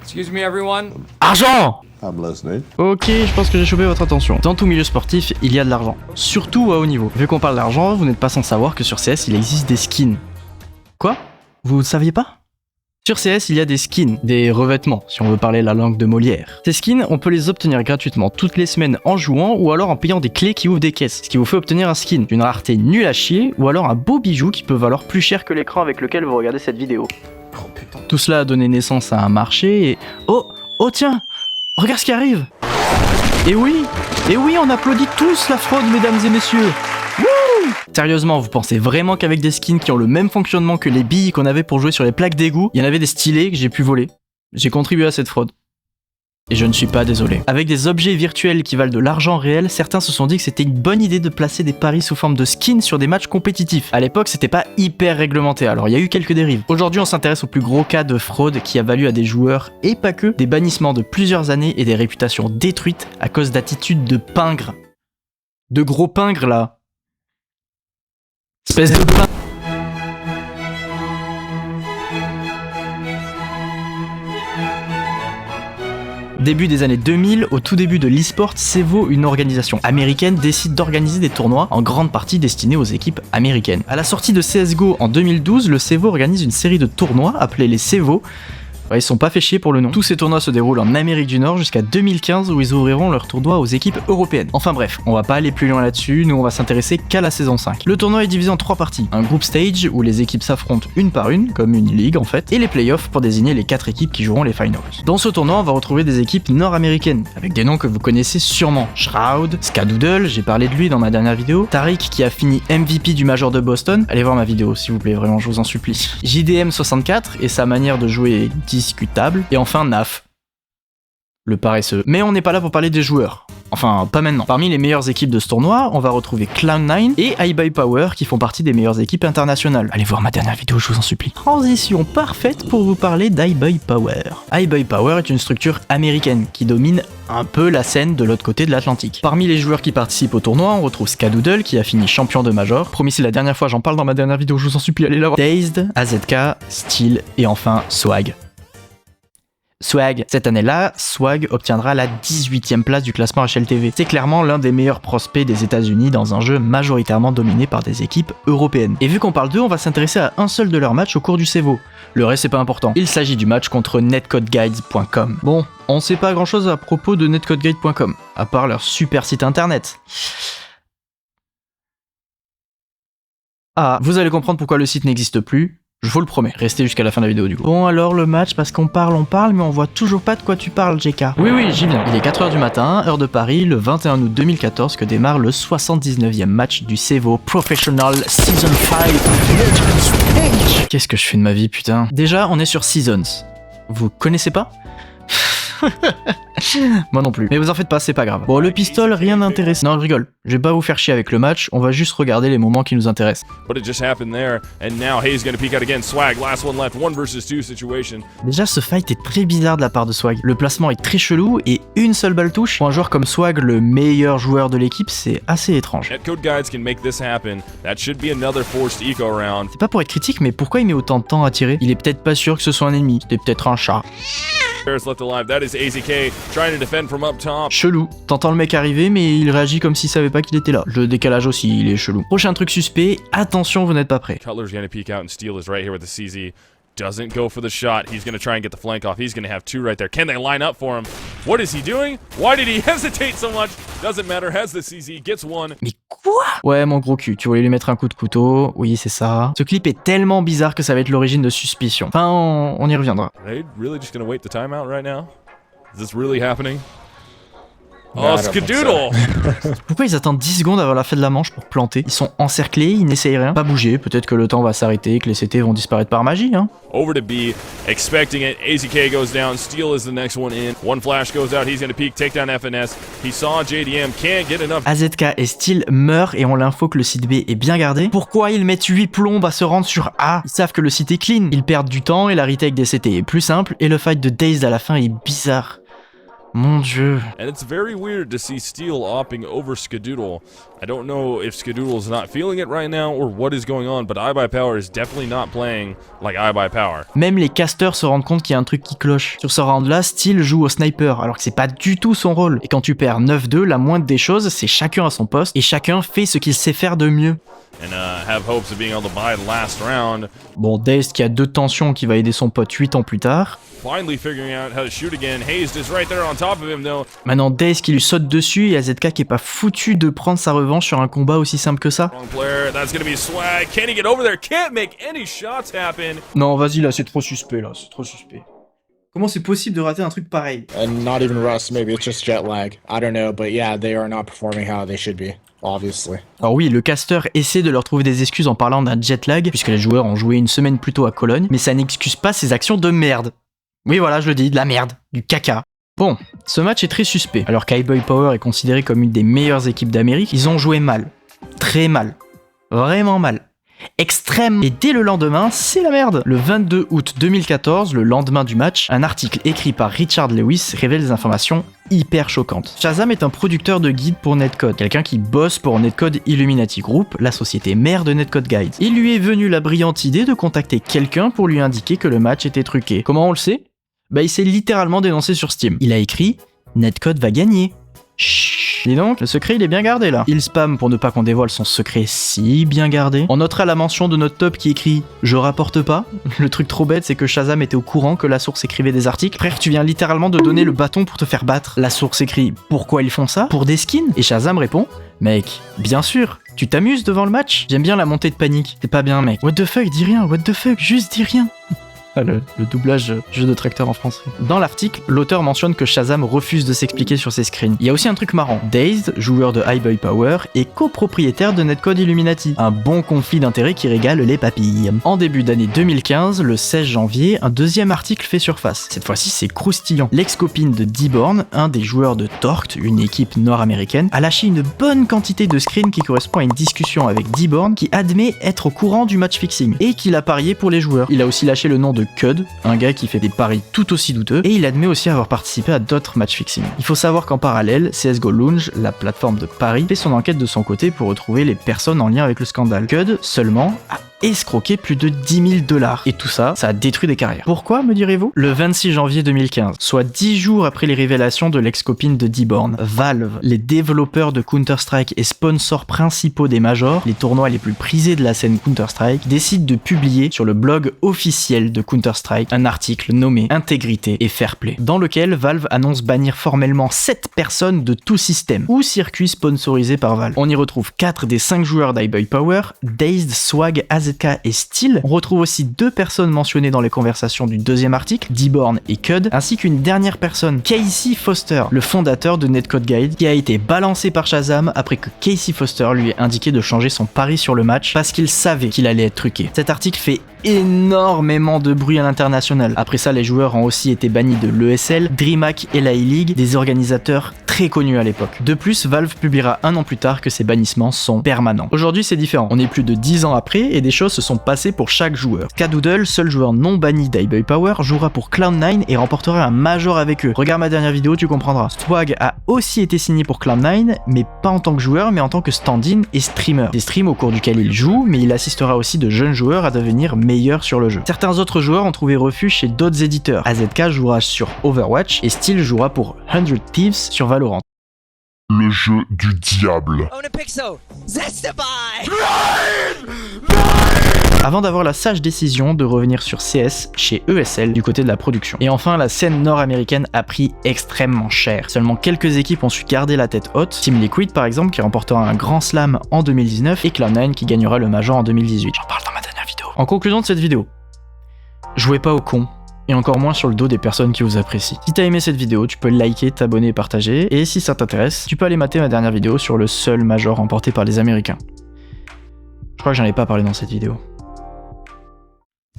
Excuse me everyone. Argent! I'm listening. Ok, je pense que j'ai chopé votre attention. Dans tout milieu sportif, il y a de l'argent. Surtout à haut niveau. Vu qu'on parle d'argent, vous n'êtes pas sans savoir que sur CS, il existe des skins. Quoi? Vous ne saviez pas? Sur CS, il y a des skins, des revêtements, si on veut parler la langue de Molière. Ces skins, on peut les obtenir gratuitement toutes les semaines en jouant ou alors en payant des clés qui ouvrent des caisses. Ce qui vous fait obtenir un skin d'une rareté nulle à chier ou alors un beau bijou qui peut valoir plus cher que l'écran avec lequel vous regardez cette vidéo. Oh putain. Tout cela a donné naissance à un marché et... Oh tiens! Regarde ce qui arrive! Et oui, on applaudit tous la fraude, mesdames et messieurs! Wouh! Sérieusement, vous pensez vraiment qu'avec des skins qui ont le même fonctionnement que les billes qu'on avait pour jouer sur les plaques d'égout, il y en avait des stylés que j'ai pu voler? J'ai contribué à cette fraude. Et je ne suis pas désolé. Avec des objets virtuels qui valent de l'argent réel, certains se sont dit que c'était une bonne idée de placer des paris sous forme de skins sur des matchs compétitifs. À l'époque, c'était pas hyper réglementé, alors il y a eu quelques dérives. Aujourd'hui, on s'intéresse au plus gros cas de fraude qui a valu à des joueurs, et pas que, des bannissements de plusieurs années et des réputations détruites à cause d'attitudes de pingres. De gros pingres, là. Espèce de pingre. Début des années 2000, au tout début de l'e-sport, CEVO, une organisation américaine, décide d'organiser des tournois en grande partie destinés aux équipes américaines. À la sortie de CSGO en 2012, le CEVO organise une série de tournois appelés les CEVO. Ouais, ils sont pas fait chier pour le nom. Tous ces tournois se déroulent en Amérique du Nord jusqu'à 2015 où ils ouvriront leur tournoi aux équipes européennes. Enfin bref, on va pas aller plus loin là-dessus, nous on va s'intéresser qu'à la saison 5. Le tournoi est divisé en 3 parties. Un group stage où les équipes s'affrontent une par une, comme une ligue en fait, et les playoffs pour désigner les 4 équipes qui joueront les finals. Dans ce tournoi, on va retrouver des équipes nord-américaines, avec des noms que vous connaissez sûrement. Shroud, Skadoodle, j'ai parlé de lui dans ma dernière vidéo, Tariq qui a fini MVP du Major de Boston, allez voir ma vidéo s'il vous plaît, vraiment je vous en supplie. JDM64 et sa manière de jouer est discutable, et enfin Naf, le paresseux. Mais on n'est pas là pour parler des joueurs. Enfin, pas maintenant. Parmi les meilleures équipes de ce tournoi, on va retrouver Cloud9 et iBuyPower qui font partie des meilleures équipes internationales. Allez voir ma dernière vidéo, je vous en supplie. Transition parfaite pour vous parler d'iBuyPower. iBuyPower est une structure américaine qui domine un peu la scène de l'autre côté de l'Atlantique. Parmi les joueurs qui participent au tournoi, on retrouve Skadoodle qui a fini champion de Major. Promis, c'est la dernière fois, j'en parle dans ma dernière vidéo, je vous en supplie, allez la voir. Dazed, AZK, Steel et enfin Swag. Cette année-là, Swag obtiendra la 18e place du classement HLTV. C'est clairement l'un des meilleurs prospects des États-Unis dans un jeu majoritairement dominé par des équipes européennes. Et vu qu'on parle d'eux, on va s'intéresser à un seul de leurs matchs au cours du CEVO. Le reste c'est pas important. Il s'agit du match contre netcodeguides.com. Bon, on sait pas grand-chose à propos de netcodeguides.com, à part leur super site internet. Ah, vous allez comprendre pourquoi le site n'existe plus. Je vous le promets, restez jusqu'à la fin de la vidéo du coup. Bon alors le match, parce qu'on parle, mais on voit toujours pas de quoi tu parles JK. Oui, j'y viens. Il est 4h du matin, heure de Paris, le 21 août 2014 que démarre le 79e match du CEVO Professional Season 5. Qu'est-ce que je fais de ma vie putain? Déjà, on est sur Seasons. Vous connaissez pas? Moi non plus. Mais vous en faites pas, c'est pas grave. Bon, le pistol, rien d'intéressant. Non, je rigole. Je vais pas vous faire chier avec le match, on va juste regarder les moments qui nous intéressent. Déjà, ce fight est très bizarre de la part de Swag. Le placement est très chelou et une seule balle touche. Pour un joueur comme Swag, le meilleur joueur de l'équipe, c'est assez étrange. C'est pas pour être critique, mais pourquoi il met autant de temps à tirer? Il est peut-être pas sûr que ce soit un ennemi, c'était peut-être un chat. Chelou. T'entends le mec arriver, mais il réagit comme s'il savait pas qu'il était là. Le décalage aussi, il est chelou. Prochain truc suspect, attention, vous n'êtes pas prêts. Doesn't go for the shot. He's going to try and get the flank off. He's going to have two right there. Can they line up for him? What is he doing? Why did he hesitate so much? Doesn't matter. Has the CZ. Gets one. Mais quoi? Ouais, mon gros cul. Tu voulais lui mettre un coup de couteau. Oui, c'est ça. Ce clip est tellement bizarre que ça va être l'origine de suspicion. Enfin, on y reviendra. Are they really just going to wait the timeout right now? Is this really happening? Oh, Skadoodle! Pourquoi ils attendent 10 secondes avant la fin de la manche pour planter? Ils sont encerclés, ils n'essayent rien. Pas bouger, peut-être que le temps va s'arrêter, que les CT vont disparaître par magie, hein. Over to B, expecting it. AZK goes down, Steel is the next one in. One flash goes out, he's gonna peek, take down FNS. He saw JDM, can't get enough. AZK et Steel meurent et ont l'info que le site B est bien gardé. Pourquoi ils mettent 8 plombes à se rendre sur A? Ils savent que le site est clean. Ils perdent du temps et la retake des CT est plus simple et le fight de Dazed à la fin est bizarre. Mon dieu. And it's very weird to see Steel opting over Skadoodle. I don't know if Skadoodle's not feeling it right now or what is going on, but iBuyPower is definitely not playing like iBuyPower. Même les casters se rendent compte qu'il y a un truc qui cloche. Sur ce round-là, Steel joue au sniper, alors que c'est pas du tout son rôle. Et quand tu perds 9-2, la moindre des choses, c'est chacun à son poste, et chacun fait ce qu'il sait faire de mieux. And have hopes of being able to buy the last round. Bon, Dazed qui a 2 tensions qui va aider son pote 8 ans plus tard. Finally figuring out how to shoot again. Hazed is right there on top of him though. Maintenant Dazed qui lui saute dessus et AZK qui est pas foutu de prendre sa revanche sur un combat aussi simple que ça. Wrong player, that's gonna be swag. Can he get over there? Can't make any shots happen. Non, vas-y là, c'est trop suspect là, c'est trop suspect. Comment c'est possible de rater un truc pareil? And not even rust, maybe it's just jet lag. I don't know, but yeah, they are not performing how they should be. Obviously. Alors oui, le caster essaie de leur trouver des excuses en parlant d'un jet lag, puisque les joueurs ont joué une semaine plus tôt à Cologne, mais ça n'excuse pas ses actions de merde. Oui voilà, je le dis, de la merde, du caca. Bon, ce match est très suspect. Alors qu'iBuyPower est considéré comme une des meilleures équipes d'Amérique, ils ont joué mal. Très mal. Vraiment mal. Extrême. Et dès le lendemain, c'est la merde. Le 22 août 2014, le lendemain du match, un article écrit par Richard Lewis révèle des informations hyper choquantes. Shazam est un producteur de guides pour Netcode, quelqu'un qui bosse pour Netcode Illuminati Group, la société mère de Netcode Guides. Il lui est venu la brillante idée de contacter quelqu'un pour lui indiquer que le match était truqué. Comment on le sait? Bah il s'est littéralement dénoncé sur Steam. Il a écrit « Netcode va gagner ». Chut. Dis donc, le secret il est bien gardé là. Il spam pour ne pas qu'on dévoile son secret si bien gardé. On notera la mention de notre top qui écrit « Je rapporte pas ». Le truc trop bête c'est que Shazam était au courant que la source écrivait des articles. Frère, tu viens littéralement de donner le bâton pour te faire battre. La source écrit « Pourquoi ils font ça? Pour des skins ?» Et Shazam répond « Mec, bien sûr, tu t'amuses devant le match? J'aime bien la montée de panique. C'est pas bien mec. What the fuck, dis rien, what the fuck, juste dis rien. » Le doublage jeu de tracteur en français. Dans l'article, l'auteur mentionne que Shazam refuse de s'expliquer sur ses screens. Il y a aussi un truc marrant. Dazed, joueur de iBuyPower, est copropriétaire de Netcode Illuminati. Un bon conflit d'intérêts qui régale les papilles. En début d'année 2015, le 16 janvier, un deuxième article fait surface. Cette fois-ci, c'est croustillant. L'ex-copine de D-Born, un des joueurs de Torque, une équipe nord-américaine, a lâché une bonne quantité de screens qui correspond à une discussion avec D-Born qui admet être au courant du match fixing et qu'il a parié pour les joueurs. Il a aussi lâché le nom de Cud, un gars qui fait des paris tout aussi douteux, et il admet aussi avoir participé à d'autres match fixing. Il faut savoir qu'en parallèle, CSGO Lounge, la plateforme de paris, fait son enquête de son côté pour retrouver les personnes en lien avec le scandale. Cud, seulement, a escroqué plus de 10 000 $. Et tout ça, ça a détruit des carrières. Pourquoi, me direz-vous? Le 26 janvier 2015, soit 10 jours après les révélations de l'ex-copine de D-Born, Valve, les développeurs de Counter-Strike et sponsors principaux des majors, les tournois les plus prisés de la scène Counter-Strike, décident de publier sur le blog officiel de Counter-Strike un article nommé Intégrité et Fair Play, dans lequel Valve annonce bannir formellement 7 personnes de tout système ou circuit sponsorisé par Valve. On y retrouve 4 des 5 joueurs d'iBuyPower, Dazed, Swag, AZK et Steel. On retrouve aussi 2 personnes mentionnées dans les conversations du deuxième article, D-Born et Cud, ainsi qu'une dernière personne, Casey Foster, le fondateur de Netcode Guide, qui a été balancé par Shazam après que Casey Foster lui ait indiqué de changer son pari sur le match parce qu'il savait qu'il allait être truqué. Cet article fait énormément de bruit à l'international. Après ça, les joueurs ont aussi été bannis de l'ESL, DreamHack et la E-League, des organisateurs très connus à l'époque. De plus, Valve publiera un an plus tard que ces bannissements sont permanents. Aujourd'hui, c'est différent. On est plus de 10 ans après et des choses se sont passées pour chaque joueur. Skadoodle, seul joueur non banni d'iBuyPower, jouera pour Cloud9 et remportera un major avec eux. Regarde ma dernière vidéo, tu comprendras. Swag a aussi été signé pour Cloud9, mais pas en tant que joueur, mais en tant que stand-in et streamer. Des streams au cours duquel il joue, mais il assistera aussi de jeunes joueurs à devenir meilleurs sur le jeu. Certains autres joueurs ont trouvé refuge chez d'autres éditeurs. AZK jouera sur Overwatch et Steel jouera pour 100 Thieves sur Valorant. Le jeu du diable. Avant d'avoir la sage décision de revenir sur CS chez ESL du côté de la production. Et enfin, la scène nord-américaine a pris extrêmement cher. Seulement quelques équipes ont su garder la tête haute. Team Liquid par exemple qui remportera un grand slam en 2019 et Cloud9 qui gagnera le major en 2018. J'en parle dans ma dernière vidéo. En conclusion de cette vidéo, jouez pas au con. Et encore moins sur le dos des personnes qui vous apprécient. Si t'as aimé cette vidéo, tu peux liker, t'abonner et partager. Et si ça t'intéresse, tu peux aller mater ma dernière vidéo sur le seul major remporté par les Américains. Je crois que j'en ai pas parlé dans cette vidéo.